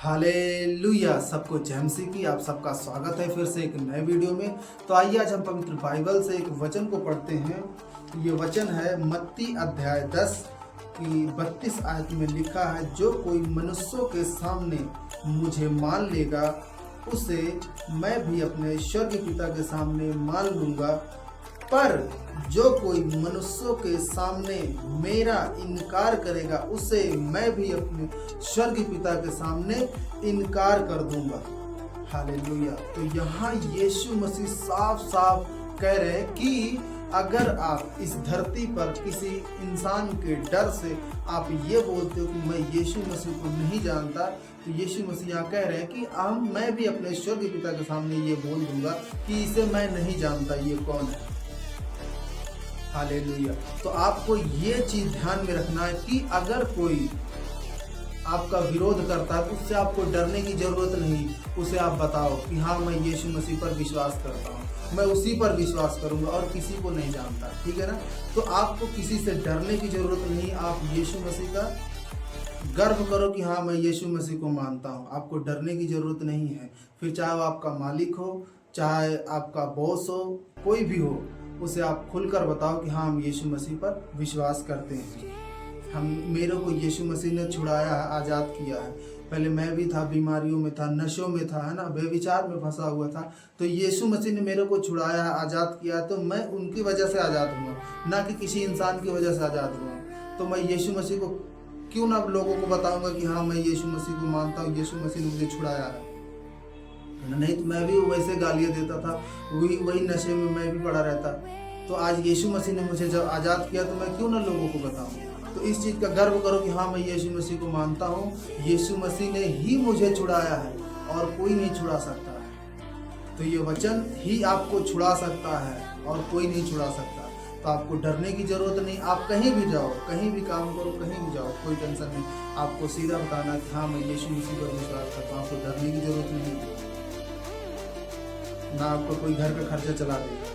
Hallelujah. सबको जय मसीह की। आप सबका स्वागत है फिर से एक नए वीडियो में। तो आइए आज हम पवित्र बाइबल से एक वचन को पढ़ते हैं। ये वचन है मत्ती अध्याय 10 की 32 आयत में लिखा है, जो कोई मनुष्यों के सामने मुझे मान लेगा उसे मैं भी अपने स्वर्गीय पिता के सामने मान लूँगा, पर जो कोई मनुष्यों के सामने मेरा इनकार करेगा उसे मैं भी अपने स्वर्गीय पिता के सामने इनकार कर दूंगा। हालेलुया। तो यहाँ यीशु मसीह साफ साफ कह रहे हैं कि अगर आप इस धरती पर किसी इंसान के डर से आप ये बोलते हो कि मैं यीशु मसीह को नहीं जानता, तो यीशु मसीह यहाँ कह रहे हैं कि मैं भी अपने स्वर्गीय पिता के सामने ये बोल दूंगा कि इसे मैं नहीं जानता, ये कौन है। हालेलुया। तो आपको ये चीज ध्यान में रखना है कि अगर कोई आपका विरोध करता है तो उससे आपको डरने की जरूरत नहीं। उसे आप बताओ कि हाँ, मैं यीशु मसीह पर विश्वास करता हूँ, मैं उसी पर विश्वास करूंगा और किसी को नहीं जानता। ठीक है ना। तो आपको किसी से डरने की जरूरत नहीं। आप यीशु मसीह का गर्व करो कि हाँ, मैं यीशु मसीह को मानता हूँ। आपको डरने की जरूरत नहीं है। फिर चाहे वो आपका मालिक हो, चाहे आपका बॉस हो, कोई भी हो, उसे आप खुलकर बताओ कि हाँ, हम यीशु मसीह पर विश्वास करते हैं। मेरे को यीशु मसीह ने छुड़ाया है, आज़ाद किया है। पहले मैं भी था, बीमारियों में था, नशों में था, है ना, बेविचार में फंसा हुआ था। तो यीशु मसीह ने मेरे को छुड़ाया है, आज़ाद किया है। तो मैं उनकी वजह से आज़ाद हुआ, ना कि किसी इंसान की वजह से आज़ाद हुआ। तो मैं यीशु मसीह को क्यों ना लोगों को बताऊंगा कि हाँ, मैं यीशु मसीह को मानता हूँ, यीशु मसीह ने मुझे छुड़ाया है। नहीं तो मैं भी वैसे गालियाँ देता था, वही नशे में मैं भी पड़ा रहता। तो आज यीशु मसीह ने मुझे जब आज़ाद किया तो मैं क्यों ना लोगों को बताऊं। तो इस चीज़ का गर्व करो कि हाँ, मैं यीशु मसीह को मानता हूँ। यीशु मसीह ने ही मुझे छुड़ाया है और कोई नहीं छुड़ा सकता है। तो ये वचन ही आपको छुड़ा सकता है और कोई नहीं छुड़ा सकता। तो आपको डरने की जरूरत नहीं। आप कहीं भी जाओ, कहीं भी काम करो, कहीं भी जाओ, कोई टेंशन नहीं। आपको सीधा बताना कि हाँ, मैं यीशु मसीह पर विश्वास करता हूँ। आपको डरने की जरूरत नहीं, ना आपको कोई घर का खर्चा चला देगा।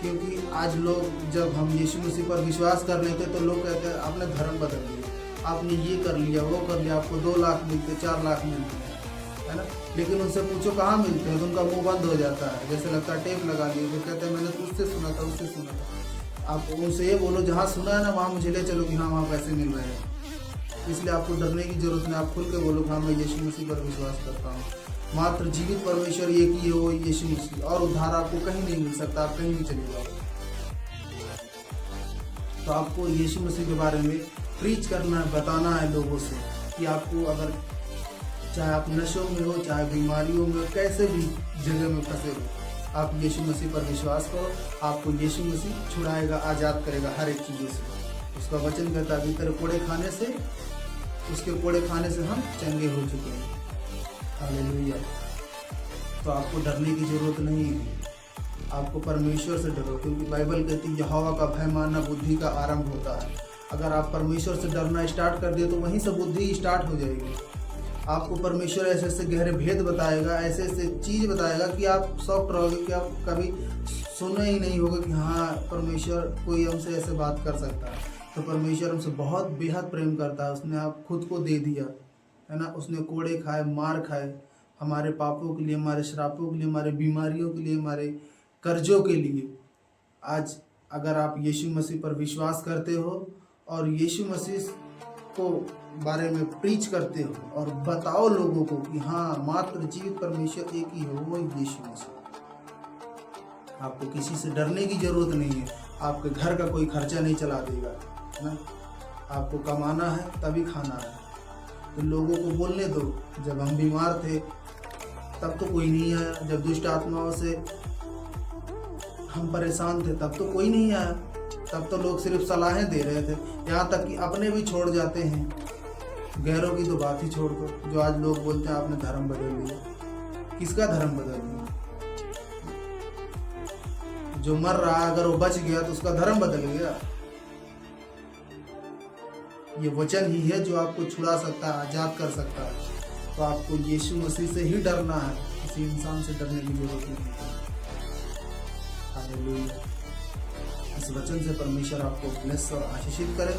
क्योंकि आज लोग, जब हम यीशु मसीह पर विश्वास कर लेते तो लोग कहते हैं आपने धर्म बदल लिया, आपने ये कर लिया, वो कर लिया, आपको 2 लाख मिलते, 4 लाख मिलते हैं, है ना। लेकिन उनसे पूछो कहाँ मिलते हैं तो उनका मुंह बंद हो जाता है, जैसे लगता है टेप लगा लिए। फिर कहते हैं मैंने तो उससे सुना था, उससे सुना था। आप उनसे ये बोलो जहाँ सुना है ना वहाँ मुझे ले चलो कि हाँ, वहाँ पैसे मिल रहे हैं। इसलिए आपको डरने की जरूरत नहीं। आप खुल के बोलो हाँ, मैं यीशु मसीह पर विश्वास करता हूँ। मात्र जीवित परमेश्वर एक ही है, वो यीशु मसीह, और उद्धार आपको कहीं नहीं मिल सकता। आप कहीं भी चले जाओ। तो आपको यीशु मसीह के बारे में प्रीच करना है, बताना है लोगों से कि आपको, अगर चाहे आप नशों में हो, चाहे बीमारियों में हो, कैसे भी जगह में फंसे हो, आप यीशु मसीह पर विश्वास करो। आपको यीशु मसीह छुड़ाएगा, आज़ाद करेगा हर एक चीज़ों से। उसका वचन कहता है, भीतर कोड़े खाने से, उसके कोड़े खाने से हम चंगे हो चुके हैं। हालेलुया। तो आपको डरने की जरूरत नहीं है। आपको परमेश्वर से डरो, क्योंकि बाइबल कहती है यहोवा का भय मानना बुद्धि का आरंभ होता है। अगर आप परमेश्वर से डरना स्टार्ट कर दिए तो वहीं से बुद्धि स्टार्ट हो जाएगी। आपको परमेश्वर ऐसे ऐसे गहरे भेद बताएगा, ऐसे ऐसे चीज़ बताएगा कि आप शॉक्ड रहोगे, कि आप कभी सुने ही नहीं होगा कि हाँ, परमेश्वर कोई हमसे ऐसे बात कर सकता है। तो परमेश्वर हमसे बहुत बेहद प्रेम करता है। उसने आप खुद को दे दिया, है ना। उसने कोड़े खाए, मार खाए, हमारे पापों के लिए, हमारे श्रापों के लिए, हमारे बीमारियों के लिए, हमारे कर्जों के लिए। आज अगर आप यीशु मसीह पर विश्वास करते हो और यीशु मसीह को बारे में प्रीच करते हो और बताओ लोगों को कि हाँ, मात्र जीवित परमेश्वर एक ही है, वो यीशु मसीह। आपको किसी से डरने की जरूरत नहीं है। आपके घर का कोई खर्चा नहीं चला देगा, है ना। आपको कमाना है तभी खाना है। तो लोगों को बोलने दो। जब हम बीमार थे तब तो कोई नहीं आया, जब दुष्ट आत्माओं से हम परेशान थे तब तो कोई नहीं आया, तब तो लोग सिर्फ सलाहें दे रहे थे। यहाँ तक कि अपने भी छोड़ जाते हैं, गैरों की तो बात ही छोड़ दो। जो आज लोग बोलते हैं आपने धर्म बदल लिया, किसका धर्म बदल लिया? जो मर रहा है, अगर वो बच गया तो उसका धर्म बदल गया। ये वचन ही है जो आपको छुड़ा सकता है, आज़ाद कर सकता है। तो आपको यीशु मसीह से ही डरना है, किसी इंसान से डरने की जरूरत नहीं है। हालेलुया। इस वचन से परमेश्वर आपको ब्लेस और आशीषित करे।